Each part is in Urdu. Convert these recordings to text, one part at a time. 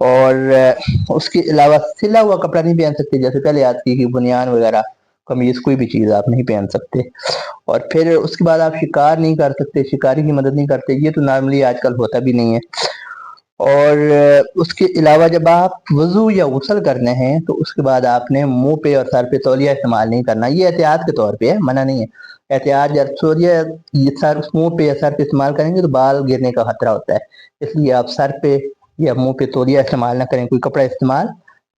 اور اس کے علاوہ سلا ہوا کپڑا نہیں پہن سکتے, جیسے پہلے یاد کی کہ بنیان وغیرہ قمیض کوئی بھی چیز آپ نہیں پہن سکتے. اور پھر اس کے بعد آپ شکار نہیں کر سکتے, شکاری کی مدد نہیں کرتے, یہ تو نارملی آج کل ہوتا بھی نہیں ہے. اور اس کے علاوہ جب آپ وضو یا غسل کرنے ہیں تو اس کے بعد آپ نے منہ پہ اور سر پہ تولیہ استعمال نہیں کرنا. یہ احتیاط کے طور پہ ہے, منع نہیں ہے. احتیاط جب تولیہ سر منہ پہ یا سر پہ استعمال کریں گے تو بال گرنے کا خطرہ ہوتا ہے, اس لیے آپ سر پہ یا منہ پہ تولیہ استعمال نہ کریں, کوئی کپڑا استعمال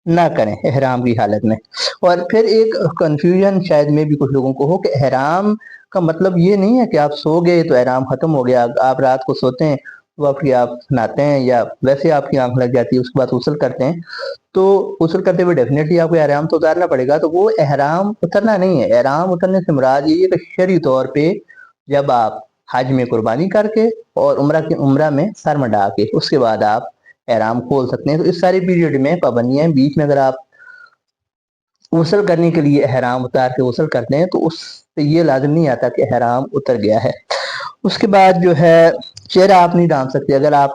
نہ کریں احرام کی حالت میں. اور پھر ایک کنفیوژن شاید میں بھی کچھ لوگوں کو ہو کہ احرام کا مطلب یہ نہیں ہے کہ آپ سو گئے تو احرام ختم ہو گیا. آپ رات کو سوتے ہیں وقت آپ نہاتے ہیں یا ویسے آپ کی آنکھ لگ جاتی ہے, اس کے بعد غسل کرتے ہیں, تو غسل کرتے ہوئے ڈیفینیٹلی آپ کو احرام تو اتارنا پڑے گا. تو وہ احرام اترنا نہیں ہے. احرام اترنے سے مراد یہ ہے کہ شرعی طور پہ جب آپ حج میں قربانی کر کے اور عمرہ میں سر مڈا کے اس کے بعد آپ احرام کھول سکتے ہیں. تو اس سارے پیریڈ میں پابندیاں ہیں. بیچ میں اگر آپ غسل کرنے کے لیے احرام اتار کے غسل کرتے ہیں تو اس سے یہ لازم نہیں آتا کہ احرام اتر گیا ہے. اس کے بعد جو ہے چہرہ آپ نہیں ڈھانپ سکتے. اگر آپ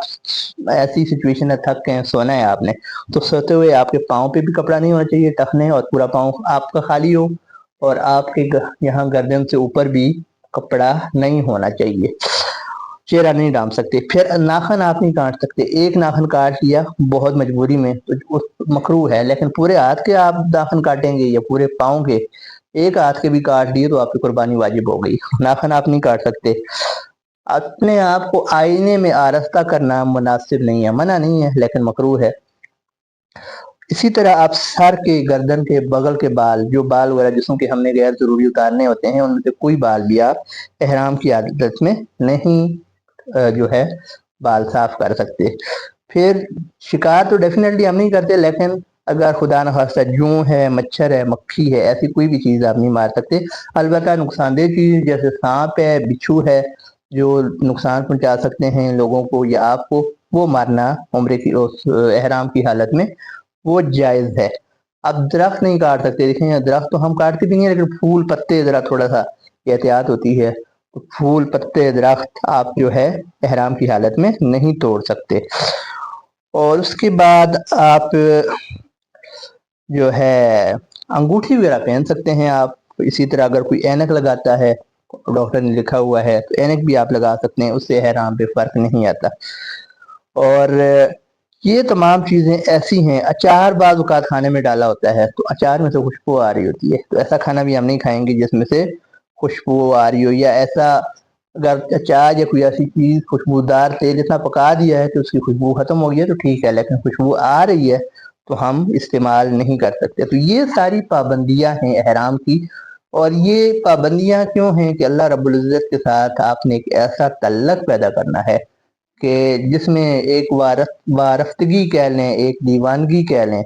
ایسی سچویشن ہے تھک کے سونا ہے آپ نے, تو سوتے ہوئے آپ کے پاؤں پہ بھی کپڑا نہیں ہونا چاہیے, ٹخنے اور پورا پاؤں آپ کا خالی ہو, اور آپ کے یہاں گردن سے اوپر بھی کپڑا نہیں ہونا چاہیے. چہرہ نہیں ڈھانپ سکتے. پھر ناخن آپ نہیں کاٹ سکتے. ایک ناخن کاٹ لیا بہت مجبوری میں تو مکروہ ہے, لیکن پورے ہاتھ کے آپ ناخن کاٹیں گے یا پورے پاؤں کے, ایک ہاتھ کے بھی کاٹ دیے تو آپ کی قربانی واجب ہو گئی. ناخن آپ نہیں کاٹ سکتے. اپنے آپ کو آئینے میں آرستہ کرنا مناسب نہیں ہے, منع نہیں ہے لیکن مکروہ ہے. اسی طرح آپ سر کے, گردن کے, بغل کے بال, جو بال وغیرہ جسم کے ہم نے غیر ضروری اتارنے ہوتے ہیں, ان میں سے کوئی بال بھی آپ احرام کی عادت میں نہیں جو ہے بال صاف کر سکتے. پھر شکار تو ڈیفینیٹلی ہم نہیں کرتے, لیکن اگر خدا نخواستہ جوں ہے, مچھر ہے, مکھی ہے, ایسی کوئی بھی چیز آپ نہیں مار سکتے. البتہ نقصان دہ چیز جیسے سانپ ہے, بچھو ہے, جو نقصان پہنچا سکتے ہیں لوگوں کو یا آپ کو, وہ مارنا عمرے کی احرام کی حالت میں وہ جائز ہے. اب درخت نہیں کاٹ سکتے. دیکھیں درخت تو ہم کاٹتے بھی نہیں ہیں, لیکن پھول پتے ذرا تھوڑا سا احتیاط ہوتی ہے. پھول پتے درخت آپ جو ہے احرام کی حالت میں نہیں توڑ سکتے. اور اس کے بعد آپ جو ہے انگوٹھی وغیرہ پہن سکتے ہیں آپ. اسی طرح اگر کوئی اینک لگاتا ہے, ڈاکٹر نے لکھا ہوا ہے, تو اینک بھی آپ لگا سکتے ہیں, اس سے احرام پہ فرق نہیں آتا. اور یہ تمام چیزیں ایسی ہیں. اچار بعض اوقات کھانے میں ڈالا ہوتا ہے تو اچار میں سے خوشبو آ رہی ہوتی ہے, تو ایسا کھانا بھی ہم نہیں کھائیں گے جس میں سے خوشبو آ رہی ہو. یا ایسا اگر اچار یا کوئی ایسی چیز خوشبودار تیل اتنا پکا دیا ہے کہ اس کی خوشبو ختم ہو گئی ہے تو ٹھیک ہے, لیکن خوشبو آ رہی ہے تو ہم استعمال نہیں کر سکتے. تو یہ ساری پابندیاں ہیں احرام کی. اور یہ پابندیاں کیوں ہیں کہ اللہ رب العزت کے ساتھ آپ نے ایک ایسا تعلق پیدا کرنا ہے کہ جس میں ایک وارفتگی کہہ لیں, ایک دیوانگی کہہ لیں.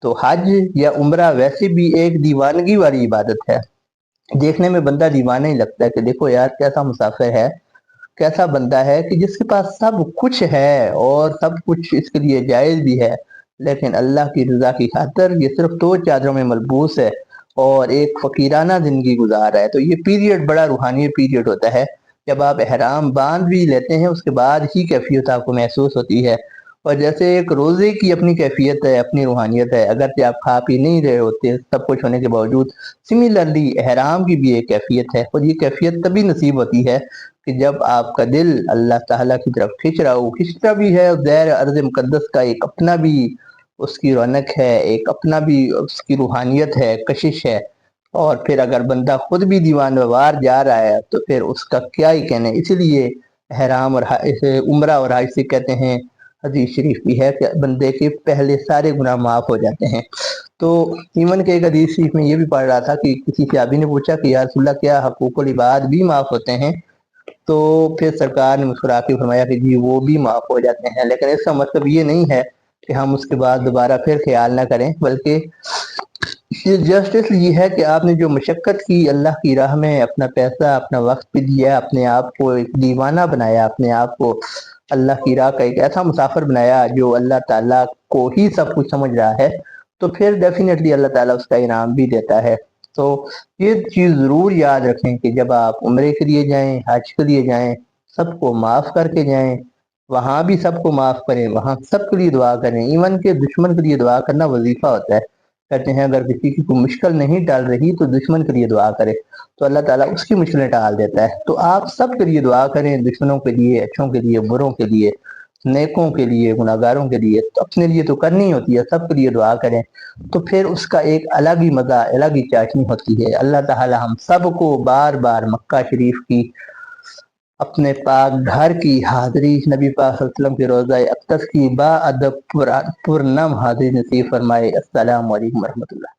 تو حج یا عمرہ ویسے بھی ایک دیوانگی والی عبادت ہے. دیکھنے میں بندہ دیوانہ ہی لگتا ہے کہ دیکھو یار کیسا مسافر ہے, کیسا بندہ ہے کہ جس کے پاس سب کچھ ہے اور سب کچھ اس کے لیے جائز بھی ہے, لیکن اللہ کی رضا کی خاطر یہ صرف 2 چادروں میں ملبوس ہے اور ایک فقیرانہ زندگی گزار رہا ہے. تو یہ پیریڈ بڑا روحانی پیریڈ ہوتا ہے. جب آپ احرام باندھ بھی لیتے ہیں اس کے بعد ہی کیفیت آپ کو محسوس ہوتی ہے. اور جیسے ایک روزے کی اپنی کیفیت ہے, اپنی روحانیت ہے, اگرچہ آپ کھا پی نہیں رہے ہوتے سب کچھ ہونے کے باوجود, سملرلی احرام کی بھی ایک کیفیت ہے. اور یہ کیفیت تبھی نصیب ہوتی ہے کہ جب آپ کا دل اللہ تعالیٰ کی طرف کھنچتا بھی ہے. دیر ارض مقدس کا ایک اپنا بھی اس کی رونق ہے, ایک اپنا بھی اس کی روحانیت ہے, کشش ہے. اور پھر اگر بندہ خود بھی دیوان وار جا رہا ہے تو پھر اس کا کیا ہی کہنے. اسی لیے احرام اور عمرہ اور حج سے کہتے ہیں, حدیث شریف بھی ہے کہ بندے کے پہلے سارے گناہ معاف ہو جاتے ہیں. تو ایون کے ایک حدیث شریف میں یہ بھی پڑھ رہا تھا کہ کسی صحابی نے پوچھا کہ یا رسول اللہ کیا حقوق العباد بھی معاف ہوتے ہیں؟ تو پھر سرکار نے مسکرا کے فرمایا کہ جی وہ بھی معاف ہو جاتے ہیں, لیکن اس کا مطلب یہ نہیں ہے کہ ہم اس کے بعد دوبارہ پھر خیال نہ کریں, بلکہ جسٹ اس لیے ہے کہ آپ نے جو مشقت کی اللہ کی راہ میں, اپنا پیسہ اپنا وقت بھی دیا, اپنے آپ کو ایک دیوانہ بنایا, اپنے آپ کو اللہ کی راہ کا ایک ایسا مسافر بنایا جو اللہ تعالیٰ کو ہی سب کچھ سمجھ رہا ہے, تو پھر ڈیفینیٹلی اللہ تعالیٰ اس کا انعام بھی دیتا ہے. تو یہ چیز ضرور یاد رکھیں کہ جب آپ عمرے کے لیے جائیں, حج کے لیے جائیں, سب کو معاف کر کے جائیں، وہاں بھی سب کو معاف کریں، وہاں سب کے لیے دعا کریں، ایون کہ دشمن کے لیے دعا کرنا وظیفہ ہوتا ہے۔ کہتے ہیں اگر کسی کی کوئی مشکل نہیں ٹال رہی تو دشمن کے لیے دعا کرے، تو اللہ تعالیٰ اس کی مشکلیں ٹال دیتا ہے۔ تو آپ سب کے لیے دعا کریں، دشمنوں کے لیے، اچھوں کے لیے، بروں کے لیے، نیکوں کے لیے، گناہگاروں کے لیے، تو اپنے لیے تو کرنی ہوتی ہے، سب کے لیے دعا کریں، تو پھر اس کا ایک الگ ہی مزہ، الگ ہی چاشنی ہوتی ہے۔ اللہ تعالیٰ ہم سب کو بار بار مکہ شریف کی، اپنے پاک گھر کی حاضری، نبی پاک صلی اللہ علیہ وسلم کے روضہ اقدس کی با ادب پرنم حاضری نصیب فرمائے۔ السلام علیکم ورحمۃ اللہ۔